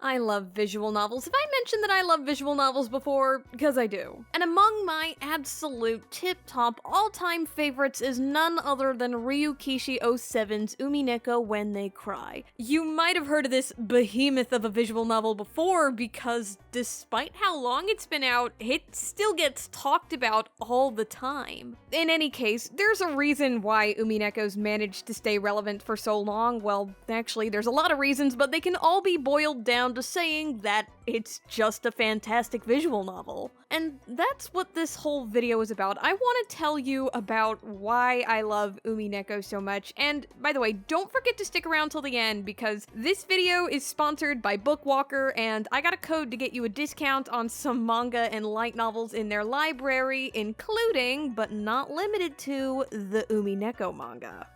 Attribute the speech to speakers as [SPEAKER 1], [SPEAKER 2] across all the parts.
[SPEAKER 1] I love visual novels. Have I mentioned that I love visual novels before? Because I do. And among my absolute tip-top all-time favorites is none other than Ryukishi 07's Umineko When They Cry. You might have heard of this behemoth of a visual novel before because despite how long it's been out, it still gets talked about all the time. In any case, there's a reason why Umineko's managed to stay relevant for so long. Well, actually, there's a lot of reasons, but they can all be boiled down to saying that it's just a fantastic visual novel. And that's what this whole video is about. I want to tell you about why I love Umineko so much, and by the way, don't forget to stick around till the end because this video is sponsored by BookWalker, and I got a code to get you a discount on some manga and light novels in their library, including, but not limited to, the Umineko manga.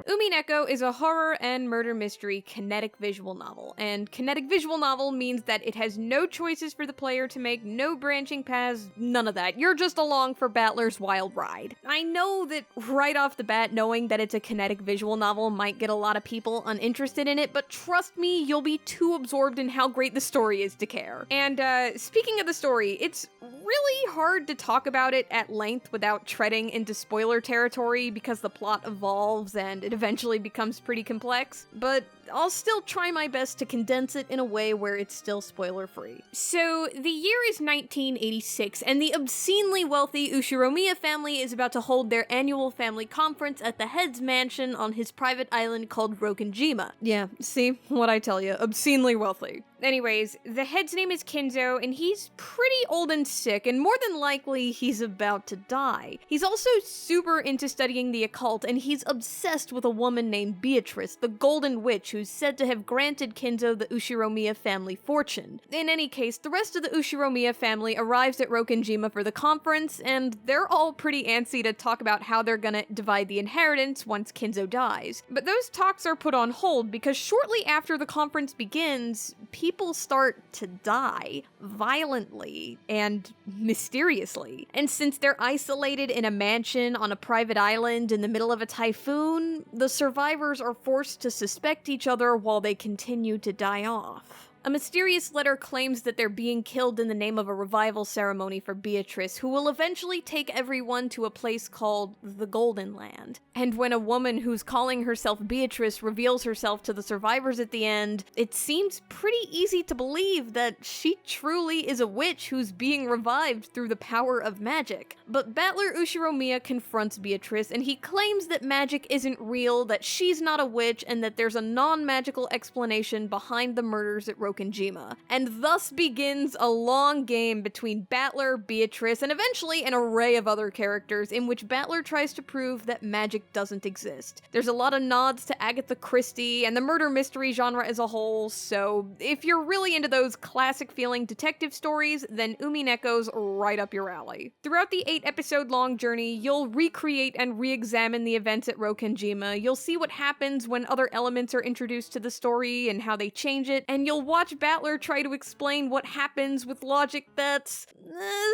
[SPEAKER 1] Umineko is a horror and murder mystery kinetic visual novel, and kinetic visual novel means that it has no choices for the player to make, no branching paths, none of that. You're just along for Battler's wild ride. I know that right off the bat, knowing that it's a kinetic visual novel might get a lot of people uninterested in it, but trust me, you'll be too absorbed in how great the story is to care. And speaking of the story, it's really hard to talk about it at length without treading into spoiler territory because the plot evolves and it eventually becomes pretty complex, but I'll still try my best to condense it in a way where it's still spoiler-free. So, the year is 1986, and the obscenely wealthy Ushiromiya family is about to hold their annual family conference at the head's mansion on his private island called Rokenjima. Yeah, see? What I tell you, obscenely wealthy. Anyways, the head's name is Kinzo, and he's pretty old and sick, and more than likely, he's about to die. He's also super into studying the occult, and he's obsessed with a woman named Beatrice, the Golden Witch, who's said to have granted Kinzo the Ushiromiya family fortune. In any case, the rest of the Ushiromiya family arrives at Rokenjima for the conference, and they're all pretty antsy to talk about how they're gonna divide the inheritance once Kinzo dies. But those talks are put on hold because shortly after the conference begins, people start to die violently and mysteriously. And since they're isolated in a mansion on a private island in the middle of a typhoon, the survivors are forced to suspect each other while they continue to die off. A mysterious letter claims that they're being killed in the name of a revival ceremony for Beatrice, who will eventually take everyone to a place called the Golden Land. And when a woman who's calling herself Beatrice reveals herself to the survivors at the end, it seems pretty easy to believe that she truly is a witch who's being revived through the power of magic. But Battler Ushiromiya confronts Beatrice, and he claims that magic isn't real, that she's not a witch, and that there's a non-magical explanation behind the murders at Rokenjima. And thus begins a long game between Battler, Beatrice, and eventually an array of other characters in which Battler tries to prove that magic doesn't exist. There's a lot of nods to Agatha Christie and the murder mystery genre as a whole, so if you're really into those classic feeling detective stories, then Umineko's right up your alley. Throughout the 8-episode long journey, you'll recreate and re-examine the events at Rokenjima, you'll see what happens when other elements are introduced to the story and how they change it, and you'll watch Battler try to explain what happens with logic that's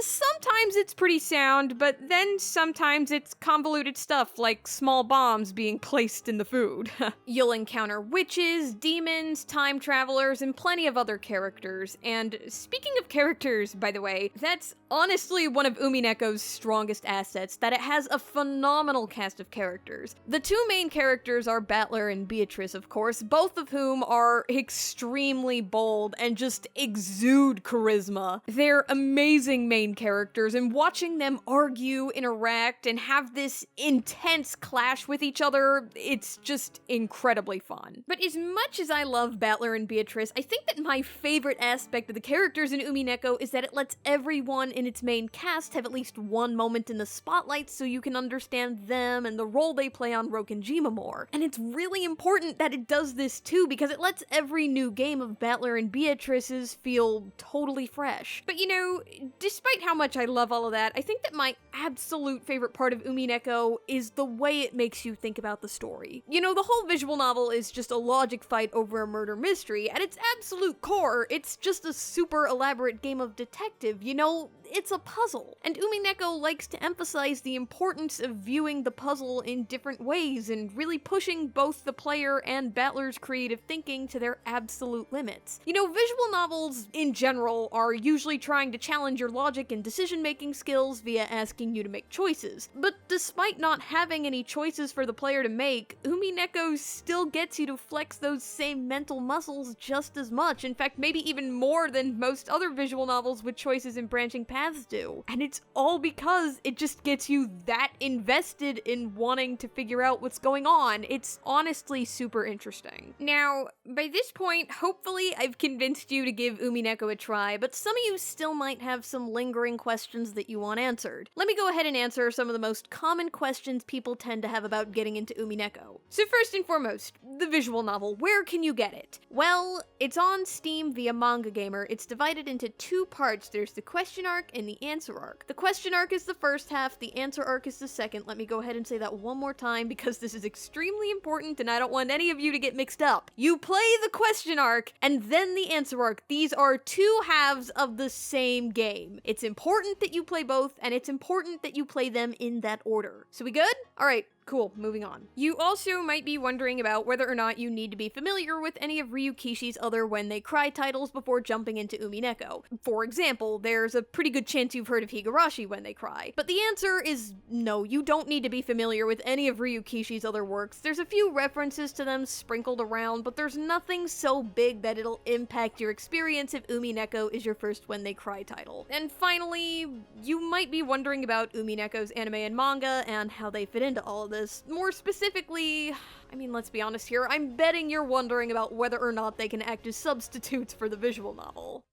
[SPEAKER 1] sometimes it's pretty sound, but then sometimes it's convoluted stuff like small bombs being placed in the food. You'll encounter witches, demons, time travelers, and plenty of other characters. And speaking of characters, by the way, that's honestly one of Umineko's strongest assets, that it has a phenomenal cast of characters. The two main characters are Battler and Beatrice, of course, both of whom are extremely bold and just exude charisma. They're amazing main characters, and watching them argue, interact, and have this intense clash with each other, it's just incredibly fun. But as much as I love Battler and Beatrice, I think that my favorite aspect of the characters in Umineko is that it lets everyone in its main cast have at least one moment in the spotlight so you can understand them and the role they play on Rokenjima more. And it's really important that it does this too, because it lets every new game of Battler and Beatrice's feel totally fresh. But you know, despite how much I love all of that, I think that my absolute favorite part of Umineko is the way it makes you think about the story. You know, the whole visual novel is just a logic fight over a murder mystery. At its absolute core, it's just a super elaborate game of detective. You know, it's a puzzle. And Umineko likes to emphasize the importance of viewing the puzzle in different ways and really pushing both the player and battler's creative thinking to their absolute limits. You know, visual novels in general are usually trying to challenge your logic and decision-making skills via asking you to make choices. But despite not having any choices for the player to make, Umineko still gets you to flex those same mental muscles just as much. In fact, maybe even more than most other visual novels with choices and branching paths do. And it's all because it just gets you that invested in wanting to figure out what's going on. It's honestly super interesting. Now, by this point, hopefully I've convinced you to give Umineko a try, but some of you still might have some lingering questions that you want answered. Let me go ahead and answer some of the most common questions people tend to have about getting into Umineko. So first and foremost, the visual novel, where can you get it? Well, it's on Steam via Manga Gamer. It's divided into two parts. There's the question arc and the answer arc. The question arc is the first half, the answer arc is the second. Let me go ahead and say that one more time because this is extremely important and I don't want any of you to get mixed up. You play the question arc and then the answer arc. These are two halves of the same game. It's important that you play both, and it's important that you play them in that order. So we good? Alright. Cool, moving on. You also might be wondering about whether or not you need to be familiar with any of Ryukishi's other When They Cry titles before jumping into Umineko. For example, there's a pretty good chance you've heard of Higurashi When They Cry. But the answer is no, you don't need to be familiar with any of Ryukishi's other works. There's a few references to them sprinkled around, but there's nothing so big that it'll impact your experience if Umineko is your first When They Cry title. And finally, you might be wondering about Umineko's anime and manga and how they fit into all of this. More specifically, I mean, let's be honest here, I'm betting you're wondering about whether or not they can act as substitutes for the visual novel.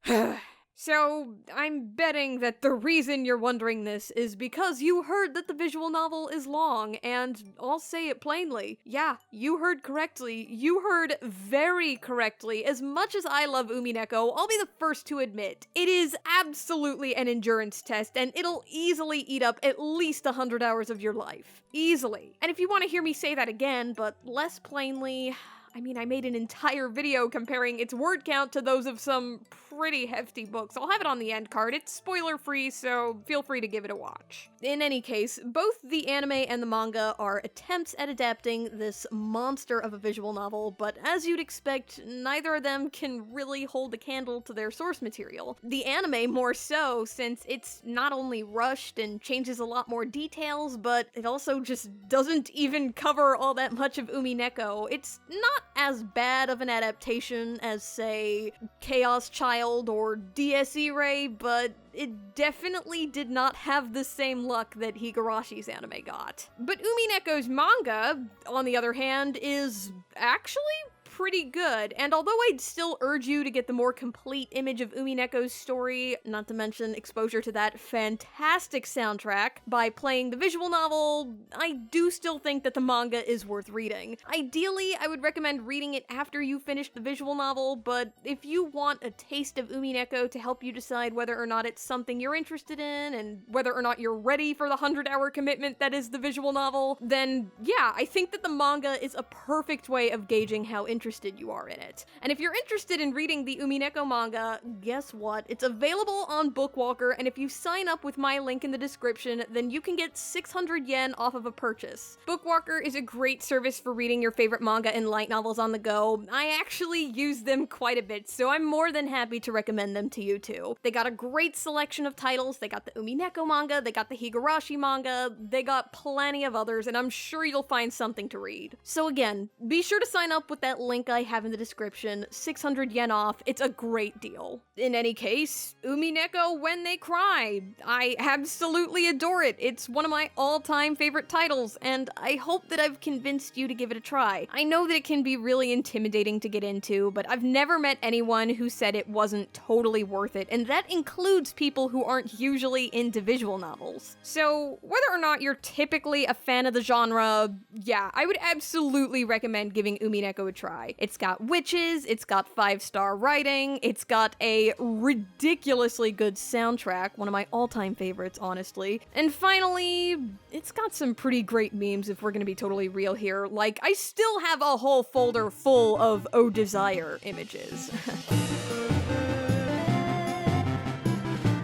[SPEAKER 1] So, I'm betting that the reason you're wondering this is because you heard that the visual novel is long, and I'll say it plainly. Yeah, you heard correctly. You heard very correctly. As much as I love Umineko, I'll be the first to admit, it is absolutely an endurance test, and it'll easily eat up at least 100 hours of your life. Easily. And if you want to hear me say that again, but less plainly, I mean, I made an entire video comparing its word count to those of some pretty hefty books. I'll have it on the end card. It's spoiler-free, so feel free to give it a watch. In any case, both the anime and the manga are attempts at adapting this monster of a visual novel, but as you'd expect, neither of them can really hold a candle to their source material. The anime more so, since it's not only rushed and changes a lot more details, but it also just doesn't even cover all that much of Umineko. It's not as bad of an adaptation as, say, Chaos Child or DSE Ray, but it definitely did not have the same luck that Higurashi's anime got. But Umineko's manga, on the other hand, is actually pretty good, and although I'd still urge you to get the more complete image of Umineko's story, not to mention exposure to that fantastic soundtrack, by playing the visual novel, I do still think that the manga is worth reading. Ideally, I would recommend reading it after you finish the visual novel, but if you want a taste of Umineko to help you decide whether or not it's something you're interested in, and whether or not you're ready for the 100-hour commitment that is the visual novel, then yeah, I think that the manga is a perfect way of gauging how interested you are in it. And if you're interested in reading the Umineko manga, guess what? It's available on BookWalker, and if you sign up with my link in the description, then you can get 600 yen off of a purchase. BookWalker is a great service for reading your favorite manga and light novels on the go. I actually use them quite a bit, so I'm more than happy to recommend them to you too. They got a great selection of titles. They got the Umineko manga, they got the Higurashi manga, they got plenty of others, and I'm sure you'll find something to read. So again, be sure to sign up with that link I have in the description, 600 yen off, it's a great deal. In any case, Umineko When They Cry. I absolutely adore it. It's one of my all-time favorite titles, and I hope that I've convinced you to give it a try. I know that it can be really intimidating to get into, but I've never met anyone who said it wasn't totally worth it, and that includes people who aren't usually into visual novels. So, whether or not you're typically a fan of the genre, yeah, I would absolutely recommend giving Umineko a try. It's got witches, it's got 5-star writing, it's got a ridiculously good soundtrack, one of my all-time favorites, honestly. And finally, it's got some pretty great memes if we're gonna be totally real here. Like, I still have a whole folder full of Oh Desire images.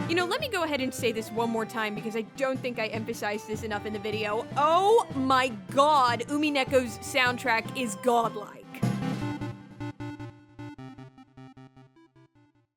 [SPEAKER 1] You know, let me me go ahead and say this one more time because I don't think I emphasized this enough in the video. Oh my god, Umineko's soundtrack is godlike.